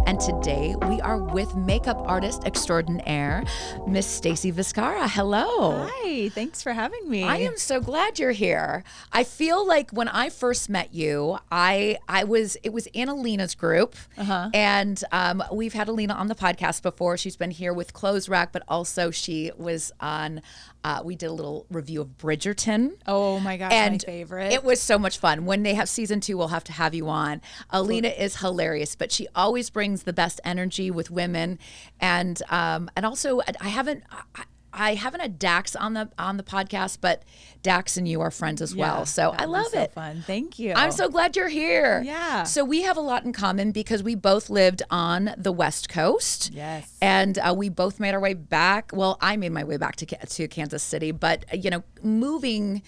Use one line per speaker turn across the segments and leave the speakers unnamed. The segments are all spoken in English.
And today we are with makeup artist extraordinaire, Miss Stacy Vizcarra. Hello.
Hi, thanks for having me.
I am so glad you're here. I feel like when I first met you, it was in Alina's group, and we've had Alina on the podcast before. She's been here with Clothes Rack, but also she was on. We did a little review of Bridgerton.
Oh my gosh,
and
my favorite.
It was so much fun. When they have season 2, we'll have to have you on. Alina is hilarious, but she always brings the best energy with women, and also I haven't had Dax on the podcast, but Dax and you are friends as well. So I love it.
Fun. Thank you.
I'm so glad you're here.
Yeah.
So we have a lot in common because we both lived on the West Coast.
Yes.
And we both made our way back. Well, I made my way back to Kansas City, but moving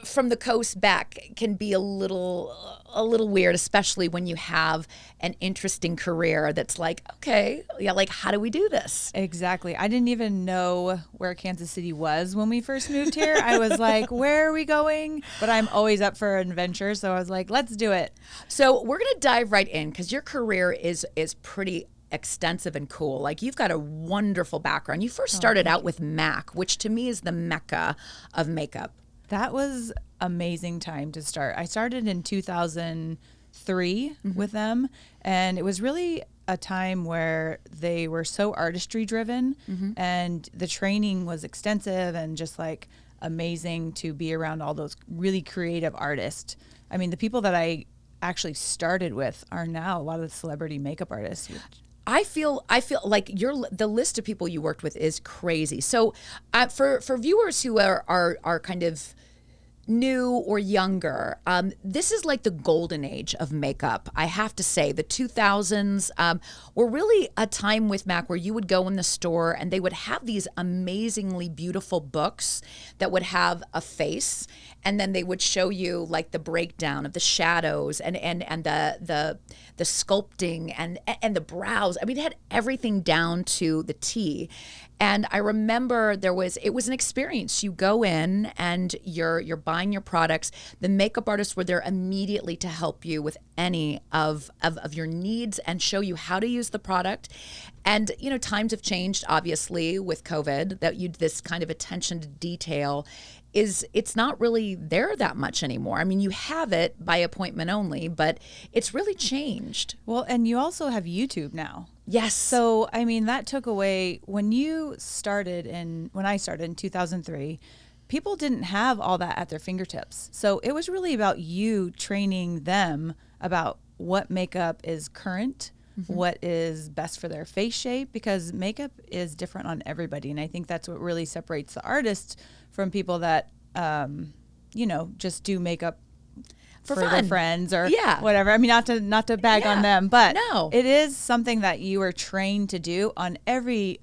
from the coast back can be a little weird, especially when you have an interesting career that's like, okay, yeah, like how do we do this?
Exactly. I didn't even know where Kansas City was when we first moved here. I was like, where are we going? But I'm always up for an adventure, so I was like, let's do it.
So we're gonna dive right in because your career is pretty extensive and cool. Like you've got a wonderful background. You first started out with MAC, which to me is the mecca of makeup.
That was amazing time to start. I started in 2003 with them, and it was really a time where they were so artistry driven, and the training was extensive and just like amazing to be around all those really creative artists. I mean, the people that I actually started with are now a lot of the celebrity makeup artists.
I feel like the list of people you worked with is crazy. So for viewers who are kind of new or younger, this is like the golden age of makeup. I have to say the 2000s were really a time with MAC where you would go in the store and they would have these amazingly beautiful books that would have a face, and then they would show you like the breakdown of the shadows and the sculpting and the brows. I mean, it had everything down to the T. And I remember it was an experience. You go in and you're buying your products. The makeup artists were there immediately to help you with any of your needs and show you how to use the product. And times have changed obviously with COVID, this kind of attention to detail it's not really there that much anymore. I mean, you have it by appointment only, but it's really changed.
Well, and you also have YouTube now.
Yes.
So, I mean, that took away when I started in 2003, people didn't have all that at their fingertips. So it was really about you training them about what makeup is current, what is best for their face shape, because makeup is different on everybody. And I think that's what really separates the artist from people that, just do makeup for their friends or whatever. I mean, not to bag on them, but it is something that you are trained to do on everybody,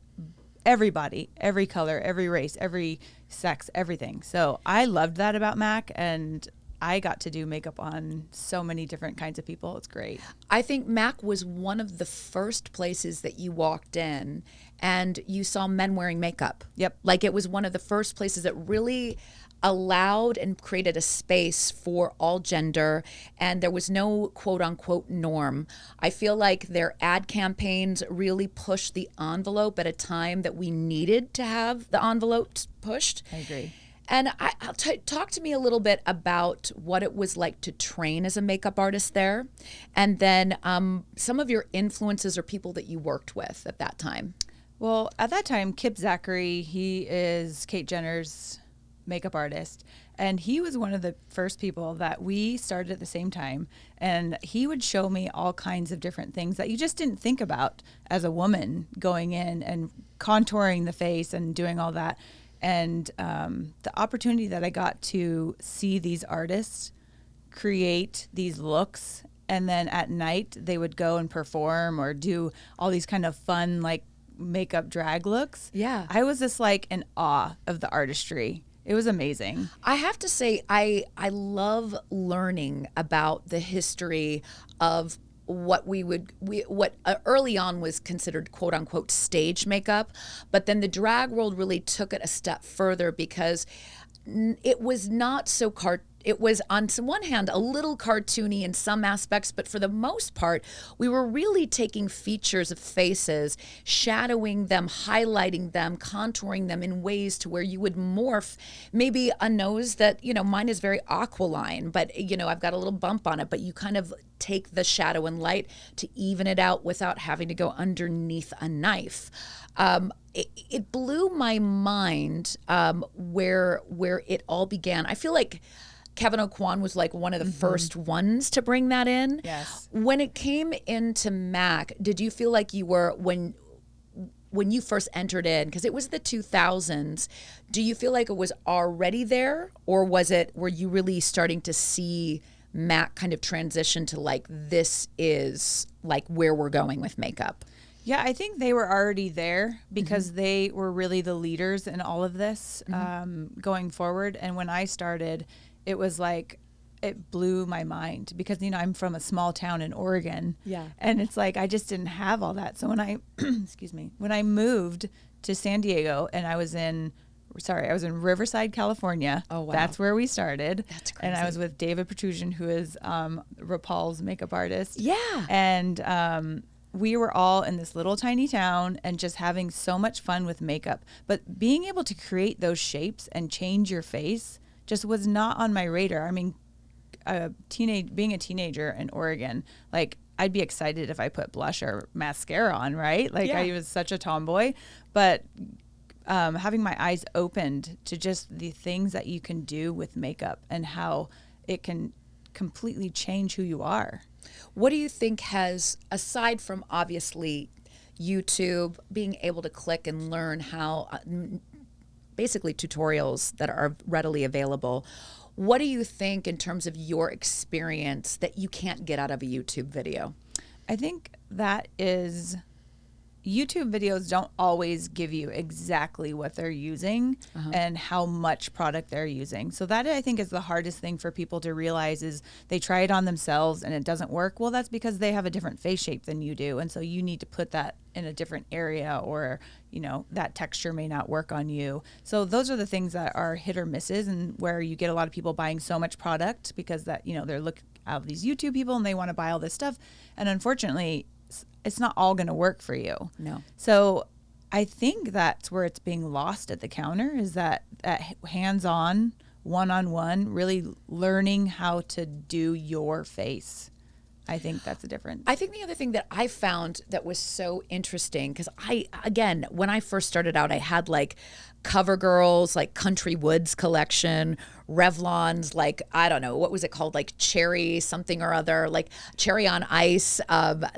every color, every race, every sex, everything. So I loved that about MAC, and I got to do makeup on so many different kinds of people. It's great.
I think MAC was one of the first places that you walked in and you saw men wearing makeup.
Yep.
Like it was one of the first places that really allowed and created a space for all gender, and there was no quote unquote norm. I feel like their ad campaigns really pushed the envelope at a time that we needed to have the envelope pushed.
I agree.
And talk to me a little bit about what it was like to train as a makeup artist there, and then some of your influences or people that you worked with at that time.
Well, at that time, Kip Zachary, he is Kate Jenner's makeup artist, and he was one of the first people that we started at the same time, and he would show me all kinds of different things that you just didn't think about as a woman going in and contouring the face and doing all that. And the opportunity that I got to see these artists create these looks, and then at night they would go and perform or do all these kind of fun like makeup drag looks.
Yeah.
I was just like in awe of the artistry. It was amazing.
I have to say, I love learning about the history of what early on was considered quote unquote stage makeup, but then the drag world really took it a step further because it was not so it was on some one hand a little cartoony in some aspects, but for the most part, we were really taking features of faces, shadowing them, highlighting them, contouring them in ways to where you would morph maybe a nose that, mine is very aquiline, but, I've got a little bump on it, but you kind of take the shadow and light to even it out without having to go underneath a knife. It blew my mind where it all began. I feel like Kevin O'Quan was like one of the first ones to bring that in.
Yes.
When it came into MAC, did you feel like you were, when you first entered in, because it was the 2000s, do you feel like it was already there, or were you really starting to see MAC kind of transition to like, this is like where we're going with makeup?
Yeah, I think they were already there because they were really the leaders in all of this going forward. And when I started, it was like, it blew my mind because, I'm from a small town in Oregon.
Yeah.
And it's like, I just didn't have all that. So when I, when I moved to San Diego and I was in Riverside, California.
Oh, wow.
That's where we started.
That's crazy.
And I was with David Protrusion, who is RuPaul's makeup artist.
Yeah.
And we were all in this little tiny town and just having so much fun with makeup. But being able to create those shapes and change your face just was not on my radar. I mean, being a teenager in Oregon, like I'd be excited if I put blush or mascara on, right? Like I was such a tomboy, but having my eyes opened to just the things that you can do with makeup and how it can completely change who you are.
What do you think has, aside from obviously YouTube, being able to click and learn how, basically tutorials that are readily available, what do you think in terms of your experience that you can't get out of a YouTube video?
I think that is, YouTube videos don't always give you exactly what they're using and how much product they're using. So that I think is the hardest thing for people to realize is they try it on themselves and it doesn't work. Well, that's because they have a different face shape than you do. And so you need to put that in a different area, or, that texture may not work on you. So those are the things that are hit or misses, and where you get a lot of people buying so much product because that, they're looking at these YouTube people and they want to buy all this stuff. And unfortunately, it's not all going to work for you.
No.
So I think that's where it's being lost at the counter, is that hands-on, one-on-one, really learning how to do your face. I think that's the difference.
I think the other thing that I found that was so interesting, because when I first started out, I had like CoverGirl's like Country Woods collection, Revlon's like, I don't know, what was it called? Like cherry something or other, like cherry on ice,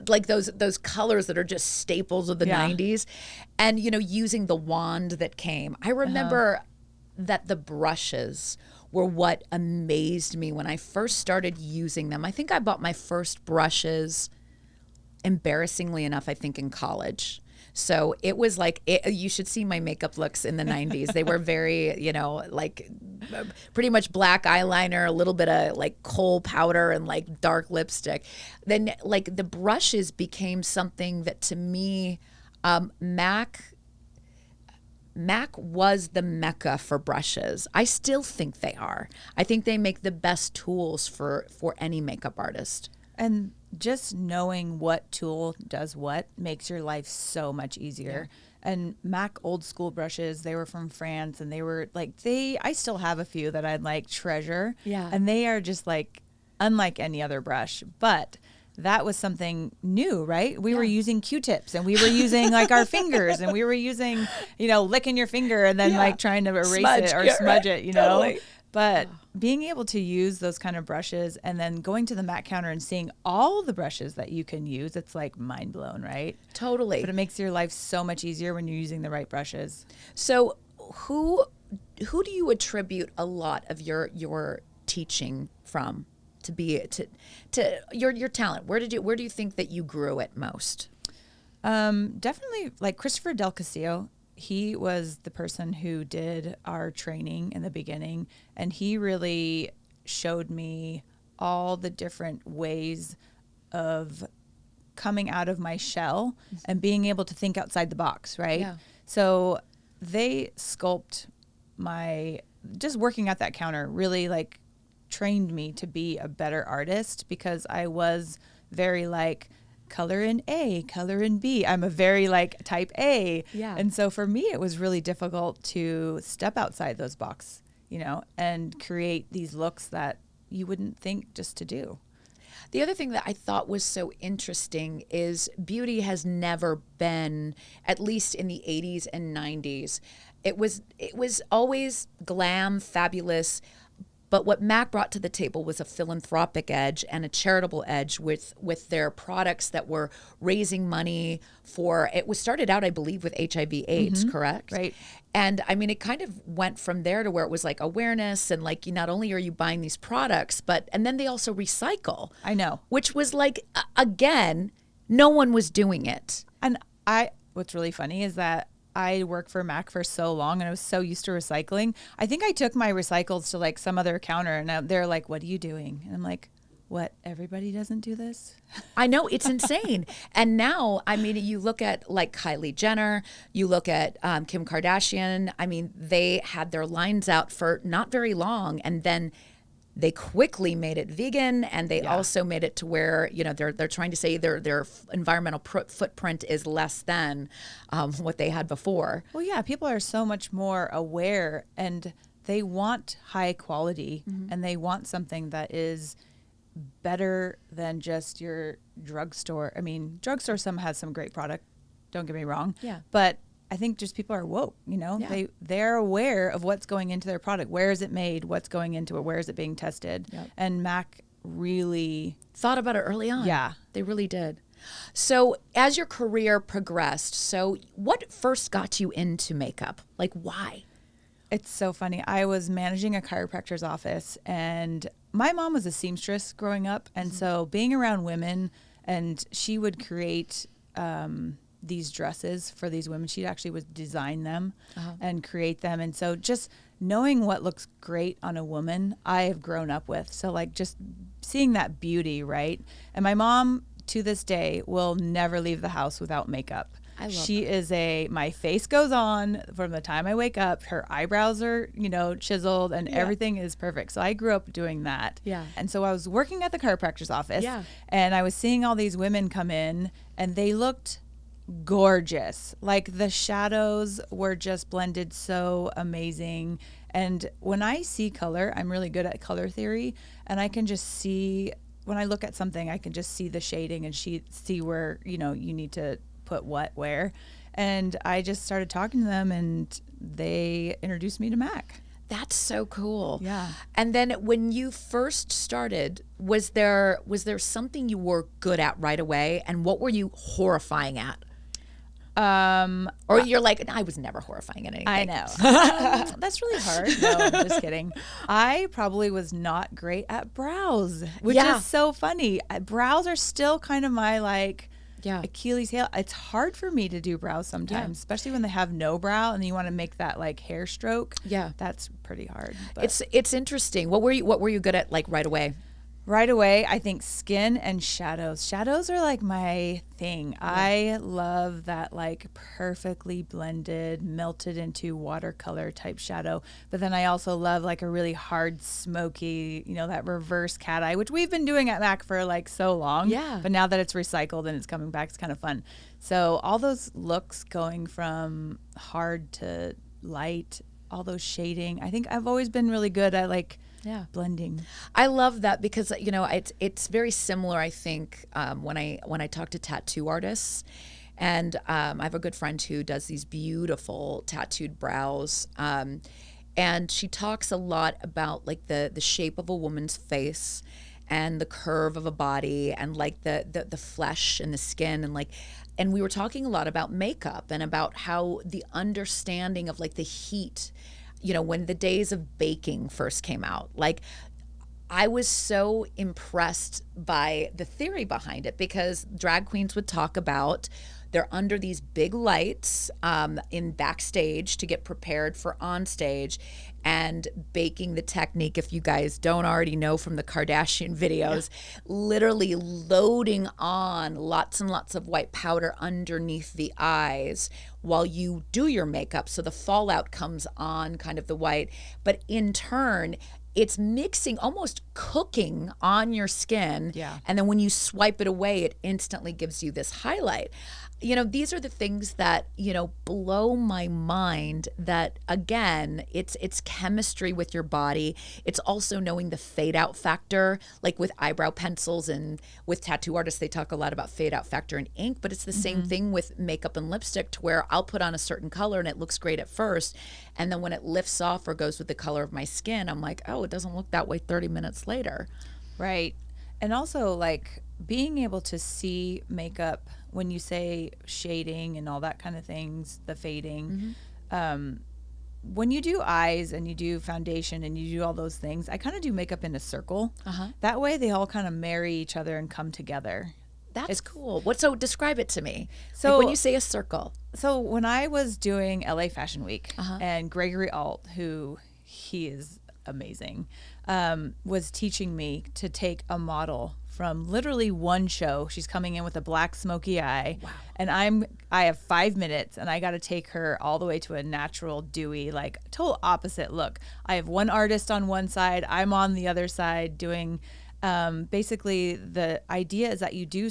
like those colors that are just staples of the 90s. And, using the wand that came. I remember that the brushes were what amazed me when I first started using them. I think I bought my first brushes, embarrassingly enough, I think in college. So it was like, you should see my makeup looks in the 90s. They were very, like pretty much black eyeliner, a little bit of like kohl powder and like dark lipstick. Then like the brushes became something that to me, MAC was the mecca for brushes. I still think they are. I think they make the best tools for any makeup artist.
And just knowing what tool does what makes your life so much easier. Yeah. And MAC old school brushes, they were from France, and they were like, I still have a few that I'd like treasure.
Yeah.
And they are just like unlike any other brush. But that was something new, right? We were using Q-tips and we were using like our fingers and we were using, licking your finger and then like trying to erase it or smudge it,
Totally.
But being able to use those kind of brushes and then going to the MAC counter and seeing all the brushes that you can use, it's like mind blown, right?
Totally.
But it makes your life so much easier when you're using the right brushes.
So who do you attribute a lot of your teaching from to your talent? Where do you think that you grew it most?
Definitely like Christopher Del Castillo. He was the person who did our training in the beginning, and he really showed me all the different ways of coming out of my shell and being able to think outside the box, right?
Yeah.
So they sculpt just working at that counter really like trained me to be a better artist, because I was very like color in A, color in B. I'm a very like type A.
Yeah.
And so for me, it was really difficult to step outside those boxes, and create these looks that you wouldn't think just to do.
The other thing that I thought was so interesting is beauty has never been, at least in the 80s and 90s, it was always glam, fabulous. But what MAC brought to the table was a philanthropic edge and a charitable edge with their products that were raising money for, it was started out, I believe, with HIV/AIDS, correct?
Right.
And I mean, it kind of went from there to where it was like awareness and like, not only are you buying these products, and then they also recycle.
I know.
Which was like, again, no one was doing it.
And what's really funny is that I worked for MAC for so long and I was so used to recycling. I think I took my recycles to like some other counter and they're like, "What are you doing?" And I'm like, "What? Everybody doesn't do this?"
I know, it's insane. And now, I mean, you look at like Kylie Jenner, you look at Kim Kardashian. I mean, they had their lines out for not very long, and then they quickly made it vegan, and they also made it to where they're trying to say their environmental footprint is less than what they had before.
Well, yeah, people are so much more aware, and they want high quality, and they want something that is better than just your drugstore. I mean, drugstore has some great product. Don't get me wrong.
Yeah.
But I think just people are woke,
Yeah.
they're aware of what's going into their product. Where is it made? What's going into it? Where is it being tested?
Yep.
And MAC really
Thought about it early on.
Yeah.
They really did. So as your career progressed, so what first got you into makeup? Like, why?
It's so funny. I was managing a chiropractor's office, and my mom was a seamstress growing up. And so being around women, and she would create these dresses for these women. She actually would design them and create them. And so just knowing what looks great on a woman, I have grown up with. So like just seeing that beauty, right? And my mom to this day will never leave the house without makeup.
I love
She is my face goes on from the time I wake up. Her eyebrows are, chiseled, and everything is perfect. So I grew up doing that.
Yeah.
And so I was working at the chiropractor's office,
Yeah.
and I was seeing all these women come in, and they looked gorgeous. Like the shadows were just blended so amazing. And when I see color, I'm really good at color theory, and I can just see, when I look at something, I can just see the shading and see where, you need to put what where. And I just started talking to them, and they introduced me to MAC.
That's so cool.
Yeah.
And then when you first started, was there something you were good at right away, and what were you horrifying at? Or you're like, I was never horrifying at anything.
I know. That's really hard. No, I'm just kidding. I probably was not great at brows, which is so funny. Brows are still kind of my Achilles heel. It's hard for me to do brows sometimes, especially when they have no brow and you want to make that like hair stroke.
Yeah.
That's pretty hard. But
It's interesting. What were you good at like right away?
right away, I think skin and shadows. Shadows are like my thing. Yeah. I love that like perfectly blended, melted into watercolor type shadow. But then I also love like a really hard, smoky, that reverse cat eye, which we've been doing at MAC for like so long.
Yeah.
But now that it's recycled and it's coming back, it's kind of fun. So all those looks going from hard to light, all those shading. I think I've always been really good at like
Yeah.
blending.
I love that because, you know, it's very similar, I think, when I talk to tattoo artists. And I have a good friend who does these beautiful tattooed brows. And she talks a lot about like the shape of a woman's face and the curve of a body and like the flesh and the skin and we were talking a lot about makeup and about how the understanding of like the heat, you know, when the days of baking first came out, like I was so impressed by the theory behind it because drag queens would talk about they're under these big lights in backstage to get prepared for on stage and baking the technique, if you guys don't already know from the Kardashian videos, literally loading on lots and lots of white powder underneath the eyes while you do your makeup. So the fallout comes on kind of the white, but in turn, it's mixing, almost cooking on your skin.
Yeah.
And then when you swipe it away, it instantly gives you this highlight. You know, these are the things that, you know, blow my mind that, again, it's chemistry with your body. It's also knowing the fade out factor, like with eyebrow pencils and with tattoo artists, they talk a lot about fade out factor in ink, but it's the same thing with makeup and lipstick to where I'll put on a certain color and it looks great at first. And then when it lifts off or goes with the color of my skin, I'm like, oh, it doesn't look that way 30 minutes later.
Right. And also like being able to see makeup when you say shading and all that kind of things, the fading, when you do eyes and you do foundation and you do all those things, I kind of do makeup in a circle. That way they all kind of marry each other and come together.
That's cool. So describe it to me.
So
like when you say a circle.
So when I was doing LA Fashion Week and Gregory Alt, who he is amazing, was teaching me to take a model from literally one show. She's coming in with a black smoky eye. Wow. And I have 5 minutes and I got to take her all the way to a natural, dewy, like total opposite look. I have one artist on one side. I'm on the other side doing, basically the idea is that you do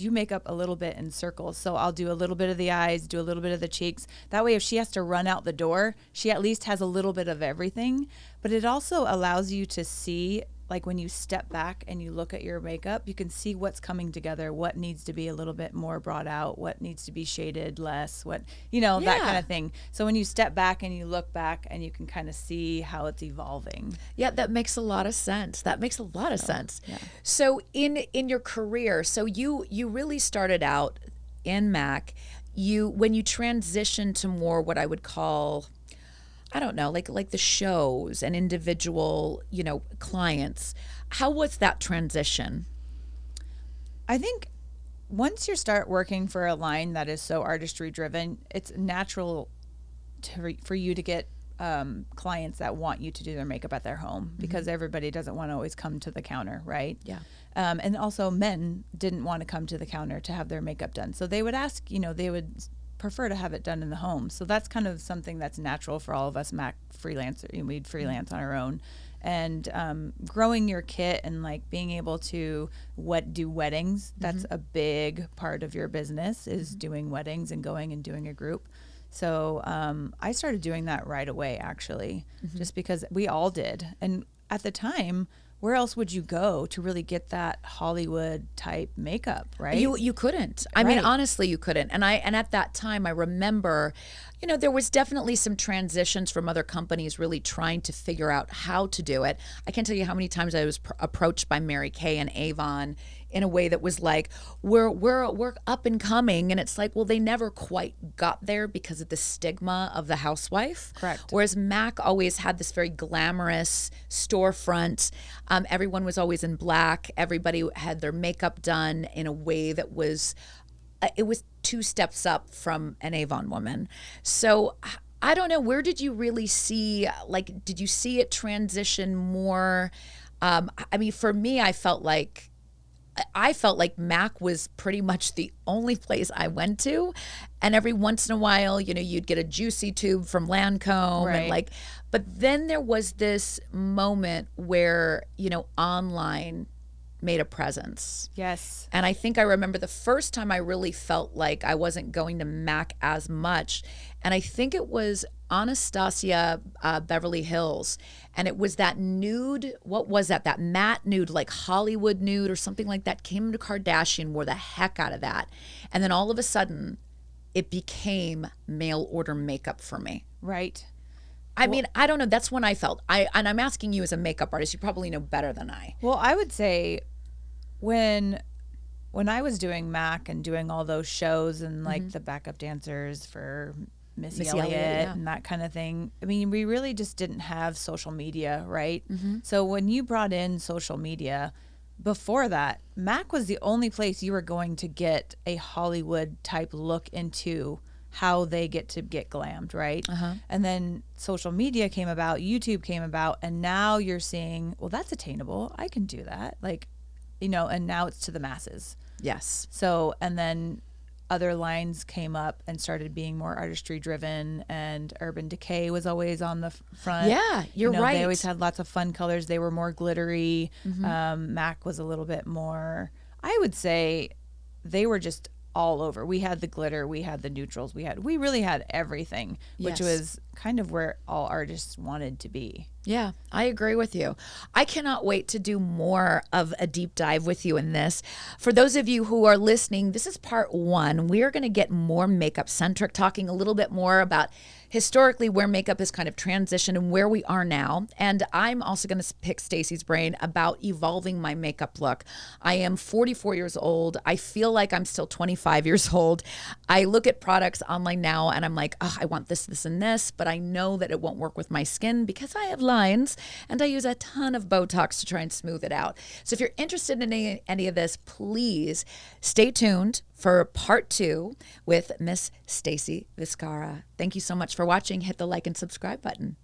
make up a little bit in circles. So I'll do a little bit of the eyes, do a little bit of the cheeks. That way, if she has to run out the door, she at least has a little bit of everything. But it also allows you to see, like when you step back and you look at your makeup, you can see what's coming together, what needs to be a little bit more brought out, what needs to be shaded less, what, that kind of thing. So when you step back and you look back and you can kind of see how it's evolving.
Yeah, that makes a lot of sense. Yeah. So in your career, so you really started out in Mac, when you transitioned to more what I would call, I don't know, like the shows and individual, clients. How was that transition?
I think once you start working for a line that is so artistry driven, it's natural for you to get clients that want you to do their makeup at their home because everybody doesn't want to always come to the counter, right?
Yeah.
And also men didn't want to come to the counter to have their makeup done. So they would ask, they would prefer to have it done in the home. So that's kind of something that's natural for all of us Mac freelancers. We'd freelance on our own. And growing your kit and like being able to do weddings, that's a big part of your business is doing weddings and going and doing a group. So I started doing that right away, actually, just because we all did. And at the time, where else would you go to really get that Hollywood type makeup, right?
You couldn't. I mean, honestly, you couldn't. And at that time, I remember, there was definitely some transitions from other companies really trying to figure out how to do it. I can't tell you how many times I was approached by Mary Kay and Avon in a way that was like, we're up and coming. And it's like, well, they never quite got there because of the stigma of the housewife.
Correct.
Whereas Mac always had this very glamorous storefront. Everyone was always in black. Everybody had their makeup done in a way that was, it was 2 steps up from an Avon woman. So I don't know, where did you really see, did you see it transition more? I mean, for me, I felt like Mac was pretty much the only place I went to. And every once in a while, you'd get a Juicy Tube from Lancome.
Right.
And but then there was this moment where, online made a presence.
Yes.
And I think I remember the first time I really felt like I wasn't going to Mac as much. And I think it was Anastasia Beverly Hills, and it was that nude. What was that? That matte nude, like Hollywood nude or something like that. Kim Kardashian wore the heck out of that, and then all of a sudden, it became mail order makeup for me.
Right.
I mean, I don't know. That's when I felt. And I'm asking you as a makeup artist. You probably know better than I.
Well, I would say when I was doing MAC and doing all those shows and like the backup dancers for Missy Elliot and that kind of thing, I mean, we really just didn't have social media, right? So when you brought in social media, before that, MAC was the only place you were going to get a Hollywood type look into how they get glammed, right? And then social media came about, YouTube came about, and now you're seeing, well, that's attainable. I can do that. Like, you know, and now it's to the masses.
Yes.
So, and then other lines came up and started being more artistry driven, and Urban Decay was always on the front.
Yeah, you're right.
They always had lots of fun colors. They were more glittery. MAC was a little bit more, I would say they were just all over. We had the glitter, we had the neutrals, we really had everything, which was kind of where all artists wanted to be.
Yeah, I agree with you. I cannot wait to do more of a deep dive with you in this. For those of you who are listening, this is part 1. We are going to get more makeup centric, talking a little bit more about historically where makeup has kind of transitioned and where we are now. And I'm also going to pick Stacy's brain about evolving my makeup look. I am 44 years old. I feel like I'm still 25 years old. I look at products online now and I'm like, oh, I want this, this, and this, but I know that it won't work with my skin because I have lines and I use a ton of Botox to try and smooth it out. So if you're interested in any of this, please stay tuned for part 2 with Miss Stacy Vizcarra. Thank you so much for watching. Hit the like and subscribe button.